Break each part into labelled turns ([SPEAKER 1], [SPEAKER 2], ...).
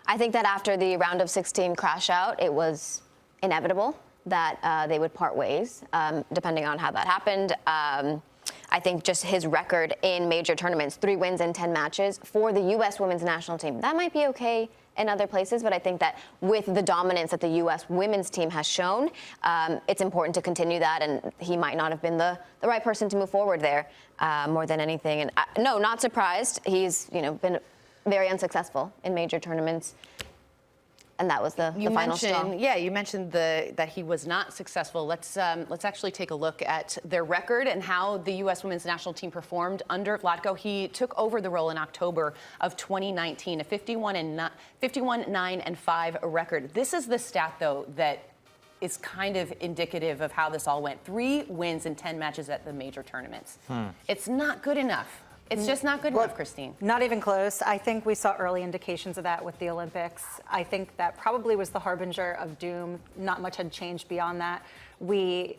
[SPEAKER 1] I think that after the round of 16 crash out, it was inevitable that they would part ways, depending on how that happened. I think just his record in major tournaments, 3 wins in 10 matches for the U.S. women's national team, that might be okay in other places, but I think that with the dominance that the U.S. women's team has shown, it's important to continue that, and he might not have been the right person to move forward there more than anything. And no, not surprised. He's been very unsuccessful in major tournaments. And that was the final straw.
[SPEAKER 2] Yeah, you mentioned that he was not successful. Let's actually take a look at their record and how the U.S. women's national team performed under Vlatko. He took over the role in October of 2019, a 51-9-5 record. This is the stat, though, that is kind of indicative of how this all went. 3 wins in 10 matches at the major tournaments. It's not good enough. It's just not good enough, Christine.
[SPEAKER 3] Not even close. I think we saw early indications of that with the Olympics. I think that probably was the harbinger of doom. Not much had changed beyond that. We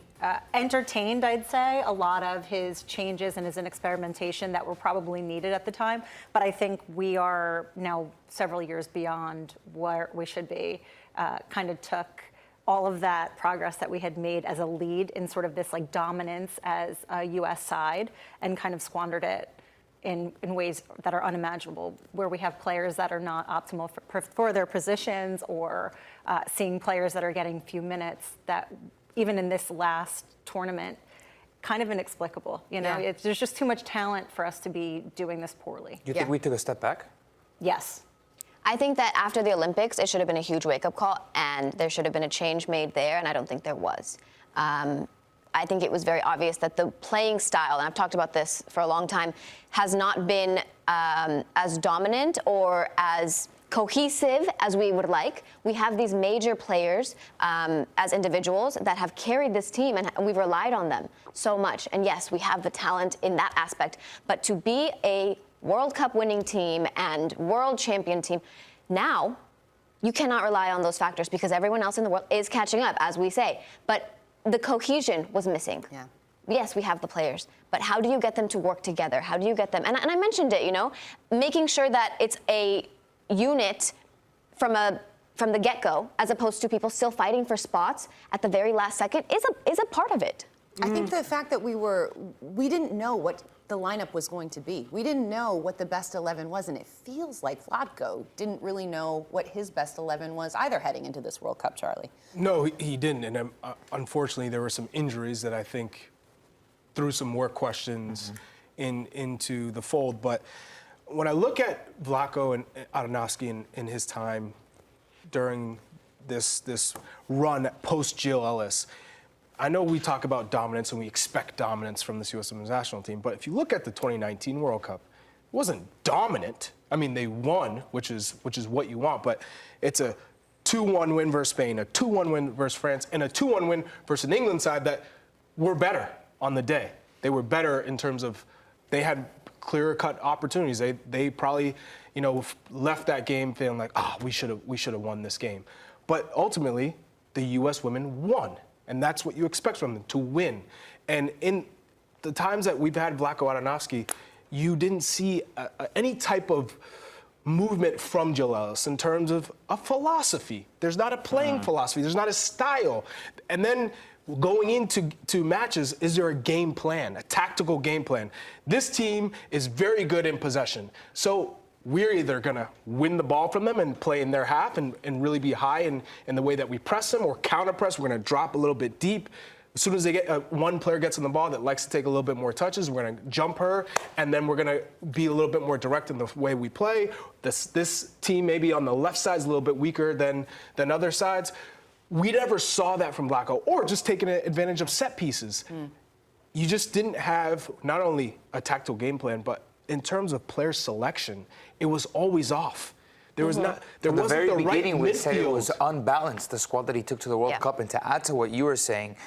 [SPEAKER 3] entertained, I'd say, a lot of his changes and his experimentation that were probably needed at the time. But I think we are now several years beyond where we should be. Kind of took all of that progress that we had made as a lead in sort of this like dominance as a U.S. side and kind of squandered it in ways that are unimaginable, where we have players that are not optimal for their positions, or seeing players that are getting few minutes that even in this last tournament, kind of inexplicable. There's just too much talent for us to be doing this poorly.
[SPEAKER 4] You think we took a step back?
[SPEAKER 3] Yes.
[SPEAKER 1] I think that after the Olympics, it should have been a huge wake-up call, and there should have been a change made there, and I don't think there was. I think it was very obvious that the playing style, and I've talked about this for a long time, has not been as dominant or as cohesive as we would like. We have these major players as individuals that have carried this team, and we've relied on them so much. And yes, we have the talent in that aspect, but to be a World Cup winning team and world champion team, now you cannot rely on those factors because everyone else in the world is catching up, as we say. But the cohesion was missing.
[SPEAKER 2] Yeah.
[SPEAKER 1] Yes, we have the players, but how do you get them to work together? How do you get them? And I mentioned it, making sure that it's a unit from the get-go, as opposed to people still fighting for spots at the very last second, is a part of it.
[SPEAKER 2] I think the fact that we didn't know what the lineup was going to be. We didn't know what the best 11 was, and it feels like Vlatko didn't really know what his best 11 was either heading into this World Cup, Charlie.
[SPEAKER 5] No, he didn't, and unfortunately there were some injuries that I think threw some more questions into the fold. But when I look at Vlatko and Andonovski in his time during this run post-Jill Ellis, I know we talk about dominance and we expect dominance from this U.S. women's national team, but if you look at the 2019 World Cup, it wasn't dominant. I mean, they won, which is what you want, but it's a 2-1 win versus Spain, a 2-1 win versus France, and a 2-1 win versus an England side that were better on the day. They were better in terms of they had clearer-cut opportunities. They probably, left that game feeling like, we should have won this game. But ultimately, the U.S. women won. And that's what you expect from them, to win. And in the times that we've had Vlatko Andonovski, you didn't see any type of movement from Jill Ellis in terms of a philosophy. There's not a playing philosophy. There's not a style. And then going into matches, is there a game plan, a tactical game plan? This team is very good in possession. So we're either going to win the ball from them and play in their half and really be high in the way that we press them, or counter press. We're going to drop a little bit deep. As soon as they get one player gets on the ball that likes to take a little bit more touches, we're going to jump her, and then we're going to be a little bit more direct in the way we play. This team maybe on the left side is a little bit weaker than other sides. We never saw that from Vlatko, or just taking advantage of set pieces. You just didn't have not only a tactical game plan, but in terms of player selection, it was always off. There was not. There wasn't the right midfield. From the very beginning, we said it was unbalanced, the squad that he took to the World Cup. And to add to what you were saying,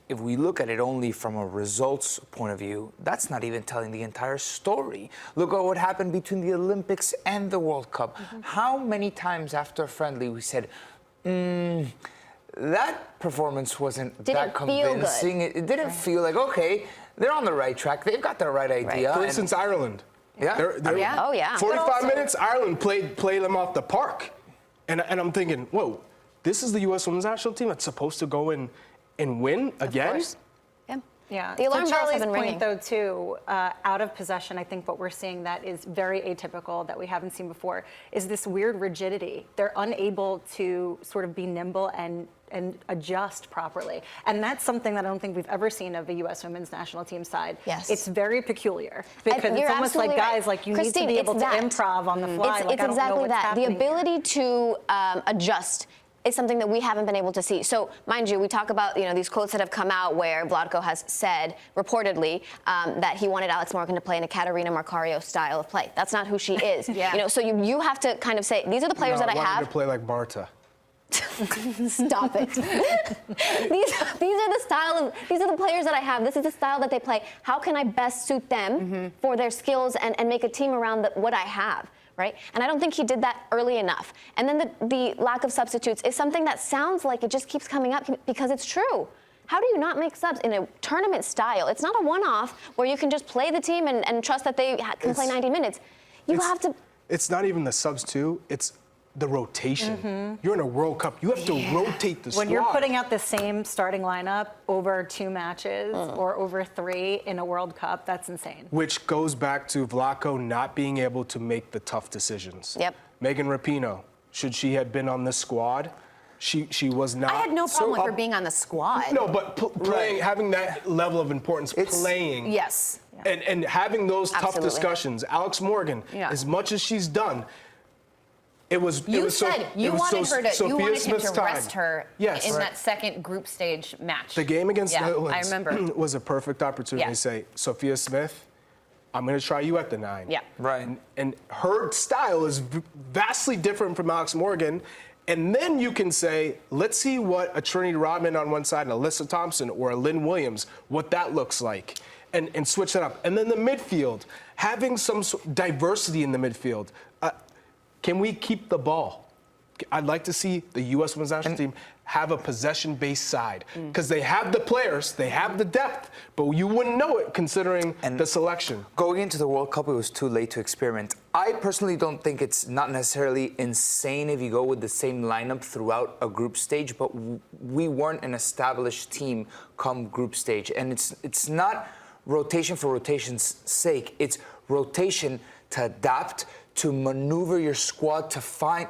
[SPEAKER 5] if we look at it only from a results point of view, that's not even telling the entire story. Look at what happened between the Olympics and the World Cup. How many times after a friendly we said, that performance wasn't that convincing. It didn't feel like, okay, they're on the right track. They've got the right idea. For instance, Ireland.
[SPEAKER 1] Yeah.
[SPEAKER 5] 45 minutes, Ireland played them off the park. And I'm thinking, whoa, this is the U.S. women's national team that's supposed to go in and win again?
[SPEAKER 1] Of course. Yeah.
[SPEAKER 3] Yeah.
[SPEAKER 1] The alarm
[SPEAKER 3] to
[SPEAKER 1] bells
[SPEAKER 3] Charlie's
[SPEAKER 1] have been
[SPEAKER 3] point,
[SPEAKER 1] ringing.
[SPEAKER 3] though, too, out of possession, I think what we're seeing that is very atypical that we haven't seen before is this weird rigidity. They're unable to sort of be nimble and adjust properly. And that's something that I don't think we've ever seen of the U.S. women's national team side.
[SPEAKER 1] Yes.
[SPEAKER 3] It's very peculiar because
[SPEAKER 1] You're
[SPEAKER 3] it's almost like,
[SPEAKER 1] absolutely
[SPEAKER 3] guys,
[SPEAKER 1] right.
[SPEAKER 3] like you
[SPEAKER 1] Christine,
[SPEAKER 3] need to be able
[SPEAKER 1] it's
[SPEAKER 3] to
[SPEAKER 1] that.
[SPEAKER 3] improv on the fly.
[SPEAKER 1] It's
[SPEAKER 3] like, I don't know
[SPEAKER 1] exactly
[SPEAKER 3] what's
[SPEAKER 1] that. The
[SPEAKER 3] happening here.
[SPEAKER 1] ability to adjust is something that we haven't been able to see. So, mind you, we talk about these quotes that have come out where Vlatko has said, reportedly, that he wanted Alex Morgan to play in a Katarina Marcario style of play. That's not who she is.
[SPEAKER 2] Yeah.
[SPEAKER 1] So you have to kind of say, these are the players that I
[SPEAKER 5] wanted
[SPEAKER 1] have.
[SPEAKER 5] to play like Marta.
[SPEAKER 1] Stop it. these are the players that I have. This is the style that they play. How can I best suit them for their skills and make a team around what I have? Right? And I don't think he did that early enough. And then the lack of substitutes is something that sounds like it just keeps coming up because it's true. How do you not make subs in a tournament style? It's not a one-off where you can just play the team and trust that they can play 90 minutes. You have to.
[SPEAKER 5] It's not even the subs too. It's the rotation. You're in a World Cup. You have to rotate the squad.
[SPEAKER 3] When you're putting out the same starting lineup over 2 matches or over 3 in a World Cup, that's insane.
[SPEAKER 5] Which goes back to Vlatko not being able to make the tough decisions.
[SPEAKER 1] Yep.
[SPEAKER 5] Megan Rapinoe, should she have been on the squad? She was not.
[SPEAKER 2] I had no problem with her being on the squad.
[SPEAKER 5] No, but playing, having that level of importance, playing.
[SPEAKER 2] Yes.
[SPEAKER 5] And having those tough
[SPEAKER 1] Absolutely.
[SPEAKER 5] discussions. Alex Morgan, as much as she's done, you wanted him
[SPEAKER 2] to rest her
[SPEAKER 5] Yes.
[SPEAKER 2] in that second group stage match.
[SPEAKER 5] The game against
[SPEAKER 2] I
[SPEAKER 5] Netherlands
[SPEAKER 2] remember.
[SPEAKER 5] was a perfect opportunity to say, Sophia Smith, I'm going to try you at the 9.
[SPEAKER 2] Yeah.
[SPEAKER 4] Right.
[SPEAKER 5] And her style is vastly different from Alex Morgan. And then you can say, let's see what a Trinity Rodman on one side and Alyssa Thompson or a Lynn Williams, what that looks like. And switch that up. And then the midfield, having some diversity in the midfield. Can we keep the ball? I'd like to see the U.S. women's national team have a possession-based side because they have the players, they have the depth, but you wouldn't know it considering the selection.
[SPEAKER 4] Going into the World Cup, it was too late to experiment. I personally don't think it's not necessarily insane if you go with the same lineup throughout a group stage, but we weren't an established team come group stage. And it's not rotation for rotation's sake. It's rotation to adapt, to maneuver your squad to find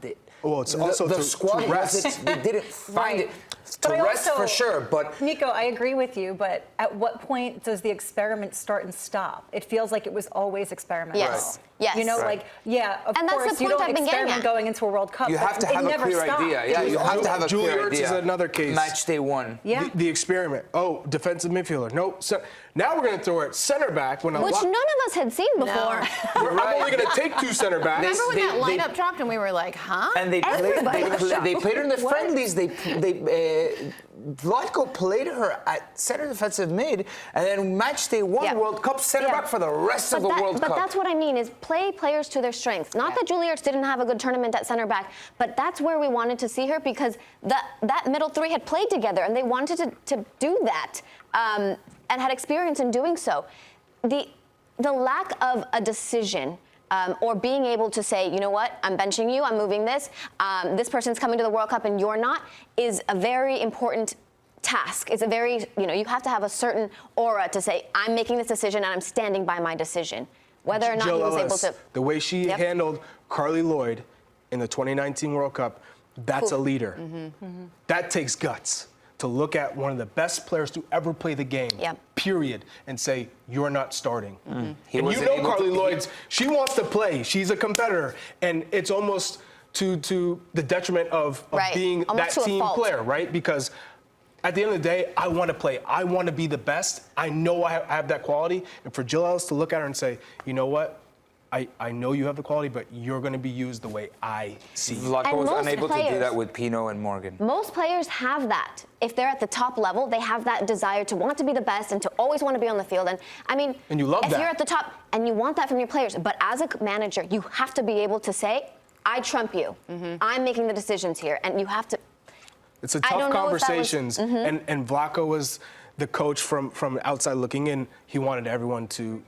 [SPEAKER 4] it.
[SPEAKER 5] Well, it's also
[SPEAKER 4] the
[SPEAKER 5] to
[SPEAKER 4] squad
[SPEAKER 5] rest.
[SPEAKER 4] They didn't find it. To
[SPEAKER 3] But I
[SPEAKER 4] rest
[SPEAKER 3] also-
[SPEAKER 4] for sure, but
[SPEAKER 3] Nico, I agree with you, but at what point does the experiment start and stop? It feels like it was always experimental.
[SPEAKER 1] Yes. Yes.
[SPEAKER 3] You know,
[SPEAKER 1] Right.
[SPEAKER 3] like, yeah, of
[SPEAKER 1] And that's the
[SPEAKER 3] course, you
[SPEAKER 1] point
[SPEAKER 3] don't
[SPEAKER 1] I've been getting
[SPEAKER 3] experiment
[SPEAKER 1] at.
[SPEAKER 3] going into a World Cup.
[SPEAKER 4] you
[SPEAKER 3] but
[SPEAKER 4] have to
[SPEAKER 3] it
[SPEAKER 4] have a
[SPEAKER 3] never
[SPEAKER 4] clear
[SPEAKER 3] stopped.
[SPEAKER 4] idea. Yeah, you have to have a
[SPEAKER 5] Julie
[SPEAKER 4] clear
[SPEAKER 5] Ertz
[SPEAKER 4] idea.
[SPEAKER 5] is another case.
[SPEAKER 4] Match day 1.
[SPEAKER 3] Yeah.
[SPEAKER 5] The experiment. Oh, defensive midfielder. No. So now we're going to throw it center back. When
[SPEAKER 1] Which none of us had seen before.
[SPEAKER 5] I'm only going to take 2 center backs.
[SPEAKER 2] Remember when that
[SPEAKER 4] They-
[SPEAKER 2] lineup dropped and we were like, huh?
[SPEAKER 4] And they played her in the friendlies. Vlatko played her at center defensive mid, and then match day 1
[SPEAKER 1] Yeah.
[SPEAKER 4] World Cup center
[SPEAKER 1] Yeah.
[SPEAKER 4] back for the rest of the World
[SPEAKER 1] But
[SPEAKER 4] Cup.
[SPEAKER 1] that's what I mean is play players to their strengths. Not that Julie Ertz didn't have a good tournament at center back, but that's where we wanted to see her because that middle 3 had played together and they wanted to do that and had experience in doing so. The lack of a decision or being able to say, you know what, I'm benching you, I'm moving this person's coming to the World Cup and you're not, is a very important task. It's a very, you have to have a certain aura to say, I'm making this decision and I'm standing by my decision. Whether or not
[SPEAKER 5] Jill
[SPEAKER 1] he was able
[SPEAKER 5] Ellis,
[SPEAKER 1] to.
[SPEAKER 5] the way she handled Carly Lloyd in the 2019 World Cup, that's a leader. That takes guts to look at one of the best players to ever play the game, period, and say, you're not starting. And you know Carly Lloyd's, she wants to play. She's a competitor. And it's almost to the detriment of being
[SPEAKER 1] Almost
[SPEAKER 5] that
[SPEAKER 1] to a
[SPEAKER 5] team
[SPEAKER 1] fault.
[SPEAKER 5] player, right? Because at the end of the day, I want to play. I want to be the best. I know I have that quality. And for Jill Ellis to look at her and say, you know what? I know you have the quality, but you're going to be used the way I see you.
[SPEAKER 4] Vlatko was
[SPEAKER 1] most
[SPEAKER 4] unable to do
[SPEAKER 1] players-
[SPEAKER 4] that with Pino and Morgan.
[SPEAKER 1] Most players have that. If they're at the top level, they have that desire to want to be the best and to always want to be on the field. And I mean,
[SPEAKER 5] And you love
[SPEAKER 1] if
[SPEAKER 5] that.
[SPEAKER 1] you're at the top and you want that from your players, but as a manager, you have to be able to say, I trump you. I'm making the decisions here. And you have to.
[SPEAKER 5] It's a
[SPEAKER 1] I
[SPEAKER 5] tough
[SPEAKER 1] don't know if that was-
[SPEAKER 5] conversations. And Vlatko was the coach from outside looking in. He wanted everyone to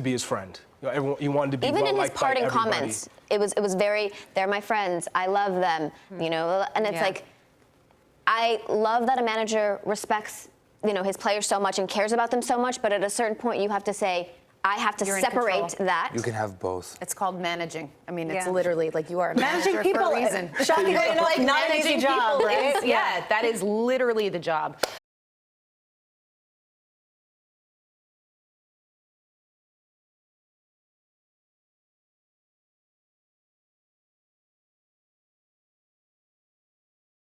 [SPEAKER 5] be his friend. You wanted to be
[SPEAKER 1] even in his
[SPEAKER 5] well-liked by
[SPEAKER 1] parting
[SPEAKER 5] everybody.
[SPEAKER 1] comments, it was very, they're my friends, I love them, you know, and it's
[SPEAKER 2] Yeah.
[SPEAKER 1] like, I love that a manager respects, you know, his players so much and cares about them so much, but at a certain point you have to say, I have to
[SPEAKER 2] You're in
[SPEAKER 1] separate
[SPEAKER 2] control.
[SPEAKER 1] that.
[SPEAKER 4] You can have both.
[SPEAKER 2] It's called managing. I mean, it's
[SPEAKER 3] Yeah.
[SPEAKER 2] literally like you are a
[SPEAKER 3] Managing
[SPEAKER 2] manager
[SPEAKER 3] people,
[SPEAKER 2] for a reason.
[SPEAKER 3] shockingly enough, not an easy
[SPEAKER 2] Managing
[SPEAKER 3] job,
[SPEAKER 2] people
[SPEAKER 3] right?
[SPEAKER 2] is- yeah, that is literally the job.